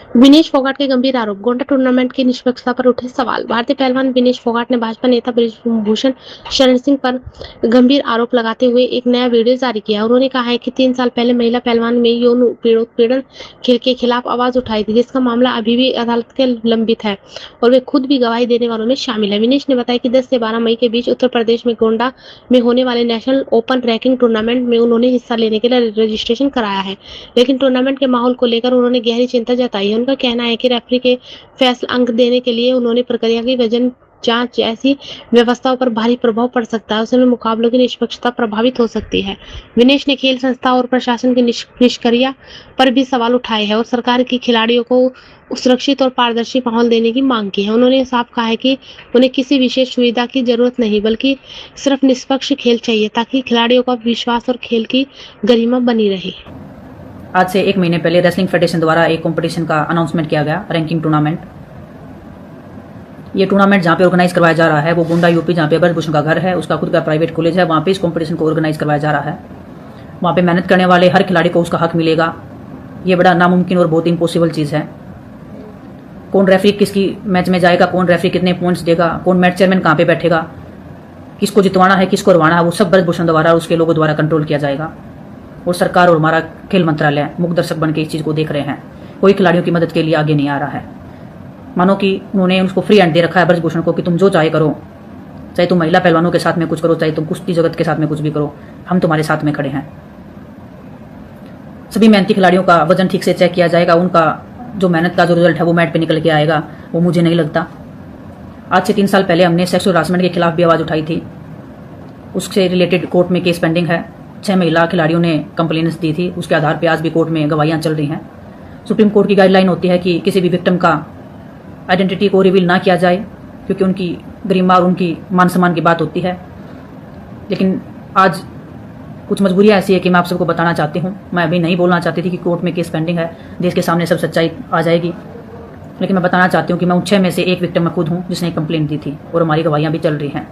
विनेश फोगाट के गंभीर आरोप। गोंडा टूर्नामेंट की निष्पक्षता पर उठे सवाल। भारतीय पहलवान विनेश फोगाट ने भाजपा नेता ब्रिजभूषण शरण सिंह पर गंभीर आरोप लगाते हुए एक नया वीडियो जारी किया। उन्होंने कहा है कि 3 साल पहले महिला पहलवान में यौन उत्पीड़न खेल के खिलाफ आवाज उठाई थी, जिसका मामला अभी भी अदालत के लंबित है और वे खुद भी गवाही देने वालों में शामिल है। विनेश ने बताया कि 10 से 12 मई के बीच उत्तर प्रदेश में गोंडा में होने वाले नेशनल ओपन रैंकिंग टूर्नामेंट में उन्होंने हिस्सा लेने के लिए रजिस्ट्रेशन कराया है, लेकिन टूर्नामेंट के माहौल को लेकर उन्होंने गहरी चिंता जताई है। उनका कहना है कि रेफरी के फैसला अंक देने के लिए उन्होंने प्रक्रिया की वजन जांच ऐसी व्यवस्थाओं पर भारी प्रभाव पड़ सकता है, उसमें मुकाबलों की निष्पक्षता प्रभावित हो सकती है। विनेश ने खेल संस्था और प्रशासन की निष्क्रियता पर भी सवाल उठाए हैं और सरकार की खिलाड़ियों को सुरक्षित और पारदर्शी माहौल देने की मांग की है। उन्होंने साफ कहा है कि उन्हें किसी विशेष सुविधा की जरूरत नहीं, बल्कि सिर्फ निष्पक्ष खेल चाहिए ताकि खिलाड़ियों का विश्वास और खेल की गरिमा बनी रहे। आज से 1 महीने पहले रेसलिंग फेडरेशन द्वारा एक कंपटीशन का अनाउंसमेंट किया गया, रैंकिंग टूर्नामेंट। ये टूर्नामेंट जहाँ पे ऑर्गेनाइज करवाया जा रहा है वो गोंडा यूपी, जहाँ पे ब्रिजभूषण का घर है, उसका खुद का प्राइवेट कॉलेज है, वहाँ पे इस कंपटीशन को ऑर्गेनाइज करवाया जा रहा है। वहाँ पे मेहनत करने वाले हर खिलाड़ी को उसका हक मिलेगा। ये बड़ा नामुमकिन और बहुत इम्पॉसिबल चीज़ है। कौन रेफरी किसकी मैच में जाएगा, कौन रेफरी कितने पॉइंट्स देगा, कौन मैच चेयरमैन कहाँ पे बैठेगा, किसको जितवाना है, किसको हरवाना है, वो सब ब्रिजभूषण द्वारा उसके लोगों द्वारा कंट्रोल किया जाएगा। और सरकार और हमारा खेल मंत्रालय मुख्य दर्शक बन के इस चीज़ को देख रहे हैं। कोई खिलाड़ियों की मदद के लिए आगे नहीं आ रहा है। मानो कि उन्होंने उसको फ्री हैंड दे रखा है ब्रिजभूषण को कि तुम जो चाहे करो, चाहे तुम महिला पहलवानों के साथ में कुछ करो, चाहे तुम कुश्ती जगत के साथ में कुछ भी करो, हम तुम्हारे साथ में खड़े हैं। सभी मेहनती खिलाड़ियों का वजन ठीक से चेक किया जाएगा, उनका जो मेहनत का जो रिजल्ट है वो मैट पे निकल के आएगा, वो मुझे नहीं लगता। आज से 3 साल पहले हमने सेक्सुअल हरासमेंट के खिलाफ भी आवाज़ उठाई थी, उससे रिलेटेड कोर्ट में केस पेंडिंग है। 6 महिला खिलाड़ियों ने कंप्लेंट्स दी थी, उसके आधार पर आज भी कोर्ट में गवाहियां चल रही हैं। सुप्रीम कोर्ट की गाइडलाइन होती है कि किसी भी विक्टिम का आइडेंटिटी को रिवील ना किया जाए, क्योंकि उनकी गरिमा और उनकी मान सम्मान की बात होती है। लेकिन आज कुछ मजबूरियां ऐसी है कि मैं आप सबको बताना चाहती हूँ। मैं अभी नहीं बोलना चाहती थी कि कोर्ट में केस पेंडिंग है, देश के सामने सब सच्चाई आ जाएगी, लेकिन मैं बताना चाहती हूँ कि मैं उन 6 में से एक विक्टिम मैं खुद हूँ जिसने कंप्लेंट दी थी और हमारी गवाहियां भी चल रही हैं।